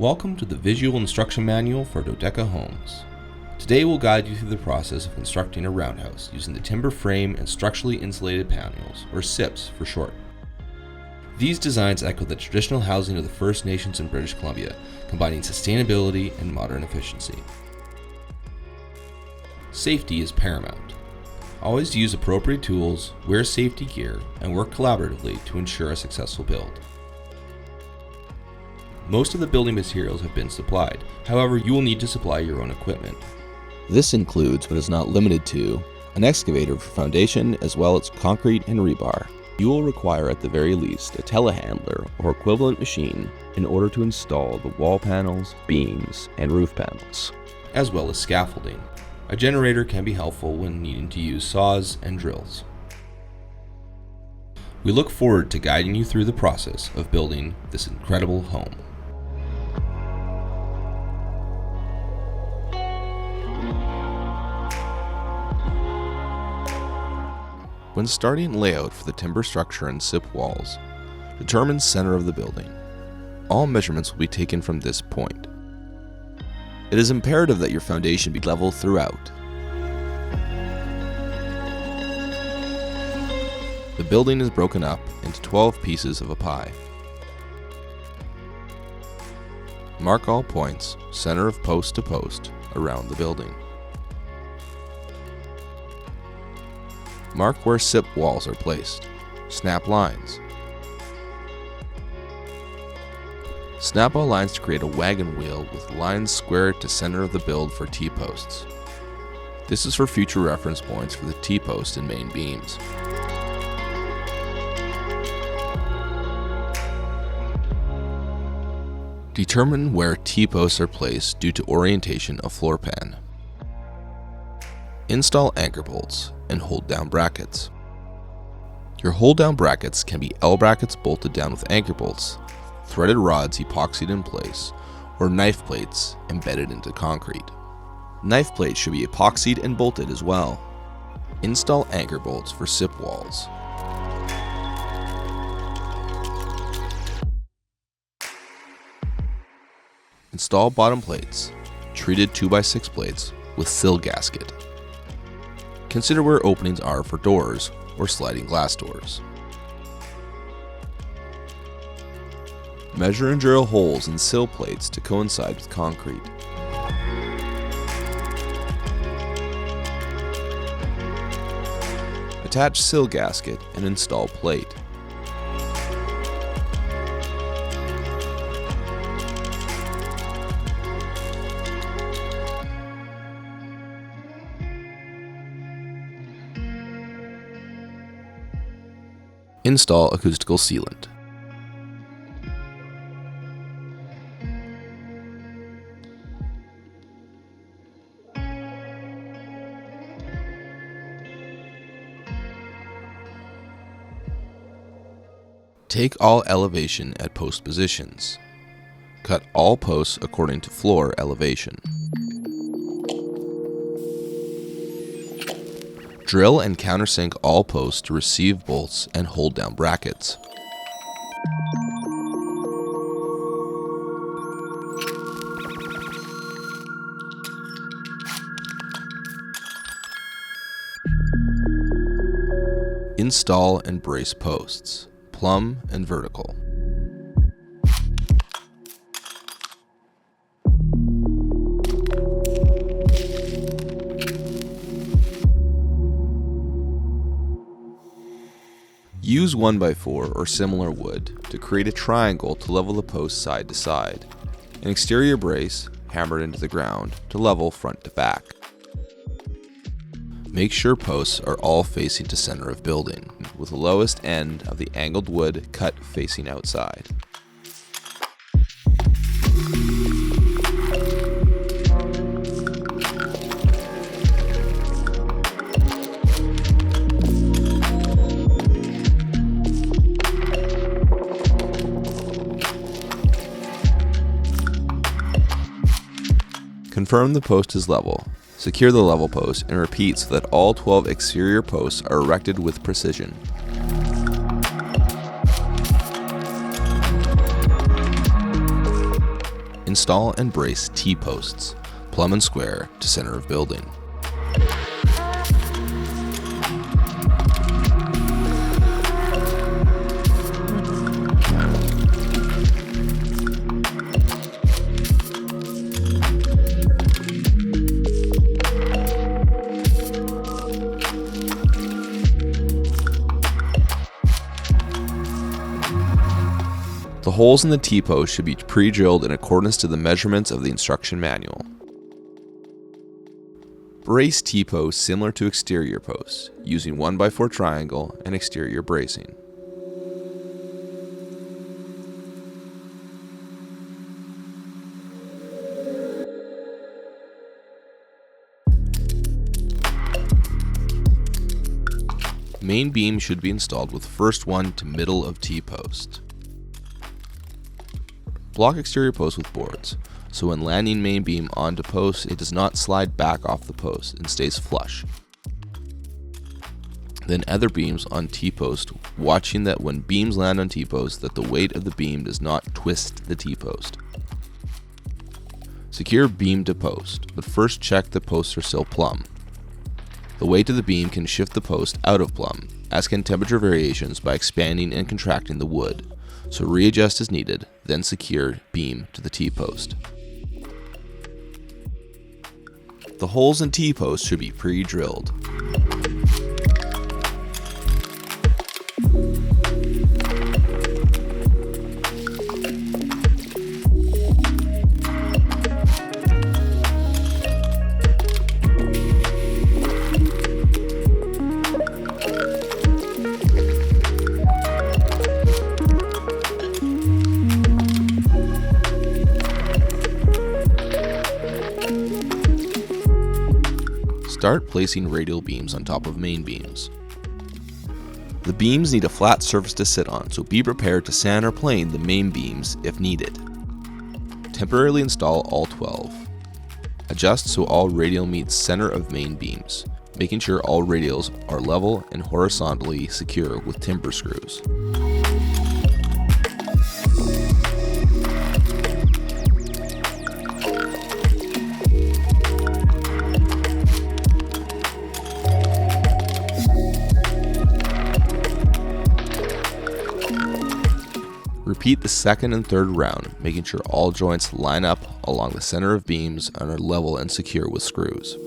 Welcome to the visual instruction manual for Dodeca homes. Today we'll guide you through the process of constructing a roundhouse using the timber frame and structurally insulated panels, or SIPs for short. These designs echo the traditional housing of the First Nations in British Columbia, combining sustainability and modern efficiency. Safety is paramount. Always use appropriate tools, wear safety gear, and work collaboratively to ensure a successful build. Most of the building materials have been supplied. However, you will need to supply your own equipment. This includes, but is not limited to, an excavator for foundation as well as concrete and rebar. You will require at the very least a telehandler or equivalent machine in order to install the wall panels, beams, and roof panels, as well as scaffolding. A generator can be helpful when needing to use saws and drills. We look forward to guiding you through the process of building this incredible home. When starting layout for the timber structure and SIP walls, determine center of the building. All measurements will be taken from this point. It is imperative that your foundation be level throughout. The building is broken up into 12 pieces of a pie. Mark all points, center of post to post, around the building. Mark where SIP walls are placed. Snap lines. Snap all lines to create a wagon wheel with lines squared to center of the build for T-posts. This is for future reference points for the T-post and main beams. Determine where T-posts are placed due to orientation of floor pan. Install anchor bolts and hold down brackets. Your hold down brackets can be L brackets bolted down with anchor bolts, threaded rods epoxied in place, or knife plates embedded into concrete. Knife plates should be epoxied and bolted as well. Install anchor bolts for SIP walls. Install bottom plates, treated 2x6 plates with sill gasket. Consider where openings are for doors or sliding glass doors. Measure and drill holes in sill plates to coincide with concrete. Attach sill gasket and install plate. Install acoustical sealant. Take all elevation at post positions. Cut all posts according to floor elevation. Drill and countersink all posts to receive bolts and hold down brackets. Install and brace posts, plumb and vertical. Use 1x4 or similar wood to create a triangle to level the post side to side. An exterior brace hammered into the ground to level front to back. Make sure posts are all facing to center of building, with the lowest end of the angled wood cut facing outside. Confirm the post is level. Secure the level post and repeat so that all 12 exterior posts are erected with precision. Install and brace T-posts, plumb and square to center of building. The holes in the T-post should be pre-drilled in accordance to the measurements of the instruction manual. Brace T-posts similar to exterior posts, using 1x4 triangle and exterior bracing. Main beam should be installed with first one to middle of T-post. Block exterior post with boards, so when landing main beam onto post, it does not slide back off the post and stays flush. Then other beams on T-post, watching that when beams land on T-post that the weight of the beam does not twist the T-post. Secure beam to post, but first check the posts are still plumb. The weight of the beam can shift the post out of plumb, as can temperature variations by expanding and contracting the wood. So readjust as needed, then secure beam to the T-post. The holes in T-post should be pre-drilled. Start placing radial beams on top of main beams. The beams need a flat surface to sit on, so be prepared to sand or plane the main beams if needed. Temporarily install all 12. Adjust so all radial meets center of main beams, making sure all radials are level and horizontally secure with timber screws. Repeat the second and third round, making sure all joints line up along the center of beams and are level and secure with screws.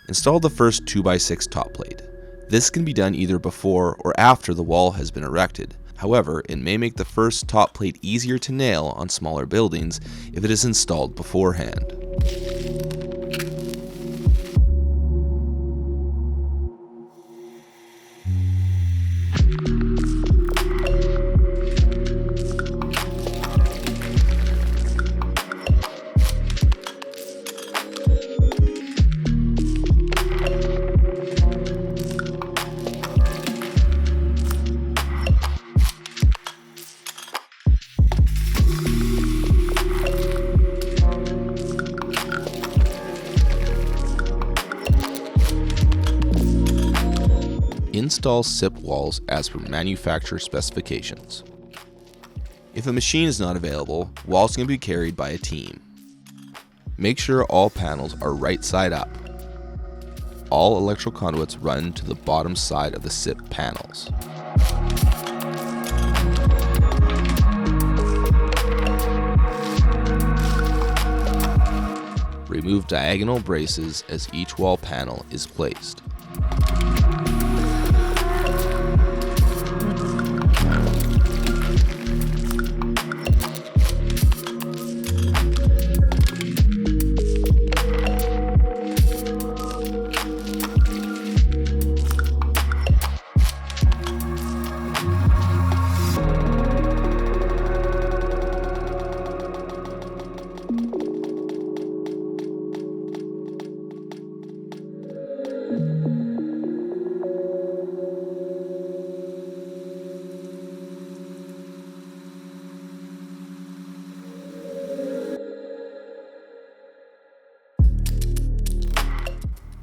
Install the first 2x6 top plate. This can be done either before or after the wall has been erected. However, it may make the first top plate easier to nail on smaller buildings if it is installed beforehand. Install SIP walls as per manufacturer specifications. If a machine is not available, walls can be carried by a team. Make sure all panels are right side up. All electrical conduits run to the bottom side of the SIP panels. Remove diagonal braces as each wall panel is placed.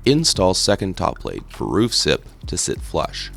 Install second top plate for roof SIP to sit flush.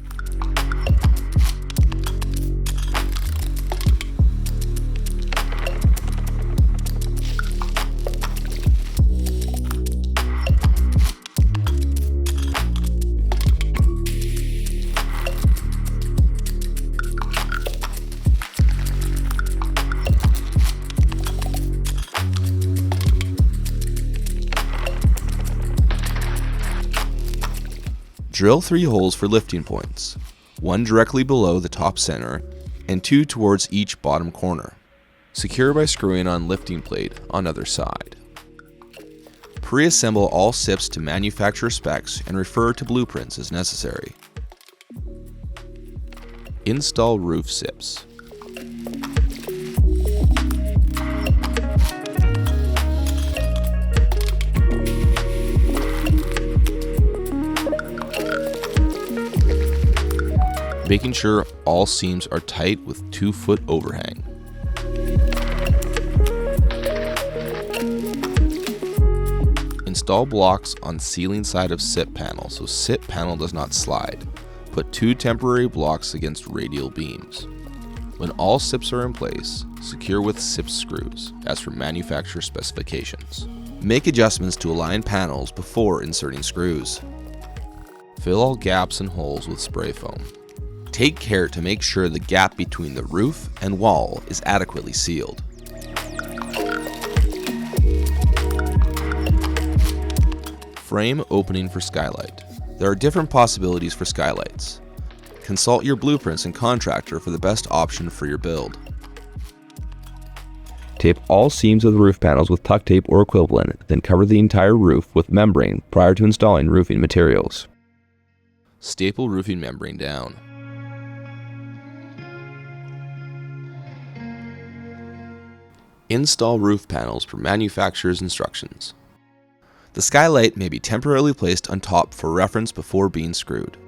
Drill 3 holes for lifting points, 1 directly below the top center and 2 towards each bottom corner. Secure by screwing on lifting plate on other side. Pre-assemble all SIPs to manufacturer specs and refer to blueprints as necessary. Install roof SIPs. Making sure all seams are tight with 2-foot overhang. Install blocks on ceiling side of SIP panel so SIP panel does not slide. Put 2 temporary blocks against radial beams. When all SIPs are in place, secure with SIP screws, as for manufacturer specifications. Make adjustments to align panels before inserting screws. Fill all gaps and holes with spray foam. Take care to make sure the gap between the roof and wall is adequately sealed. Frame opening for skylight. There are different possibilities for skylights. Consult your blueprints and contractor for the best option for your build. Tape all seams of the roof panels with tuck tape or equivalent, then cover the entire roof with membrane prior to installing roofing materials. Staple roofing membrane down. Install roof panels per manufacturer's instructions. The skylight may be temporarily placed on top for reference before being screwed.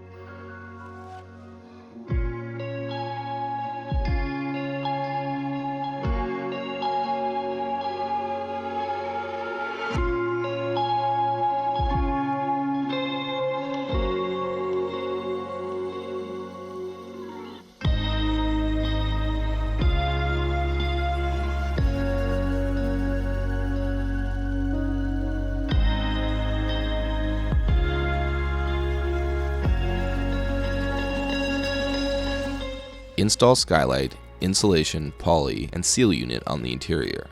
Install skylight, insulation, poly, and seal unit on the interior.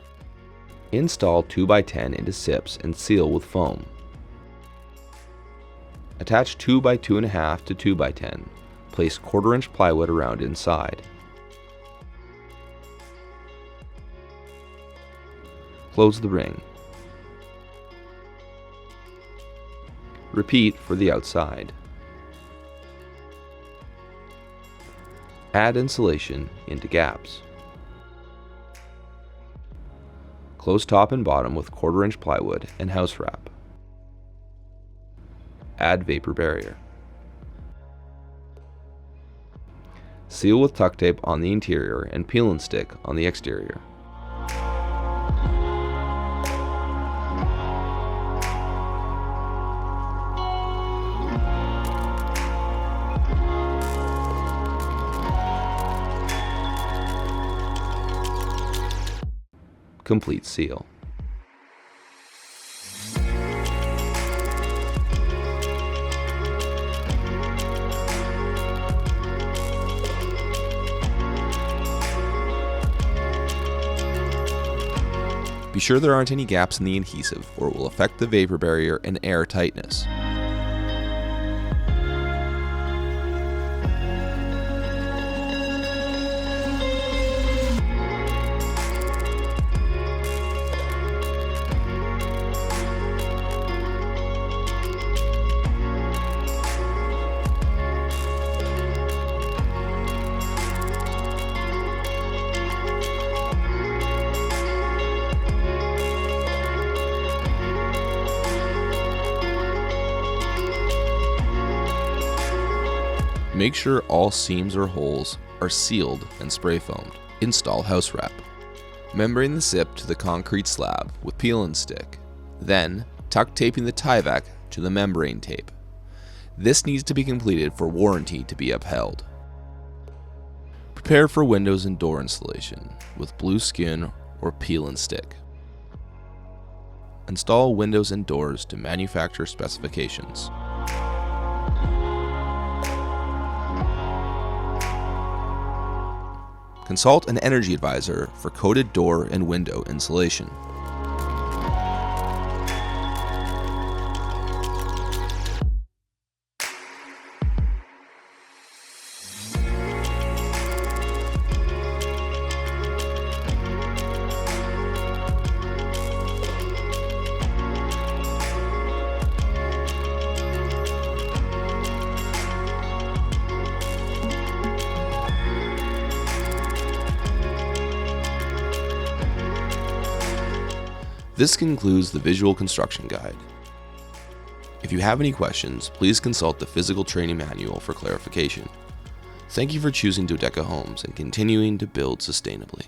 Install 2x10 into SIPs and seal with foam. Attach 2x2.5 to 2x10. Place 1/4-inch plywood around inside. Close the ring. Repeat for the outside. Add insulation into gaps. Close top and bottom with 1/4-inch plywood and house wrap. Add vapor barrier. Seal with tuck tape on the interior and peel and stick on the exterior. Complete seal. Be sure there aren't any gaps in the adhesive or it will affect the vapor barrier and air tightness. Make sure all seams or holes are sealed and spray foamed. Install house wrap. Membrane the SIP to the concrete slab with peel and stick. Then, tuck taping the tie-back to the membrane tape. This needs to be completed for warranty to be upheld. Prepare for windows and door installation with blue skin or peel and stick. Install windows and doors to manufacturer specifications. Consult an energy advisor for coated door and window insulation. This concludes the visual construction guide. If you have any questions, please consult the physical training manual for clarification. Thank you for choosing Dodeca Homes and continuing to build sustainably.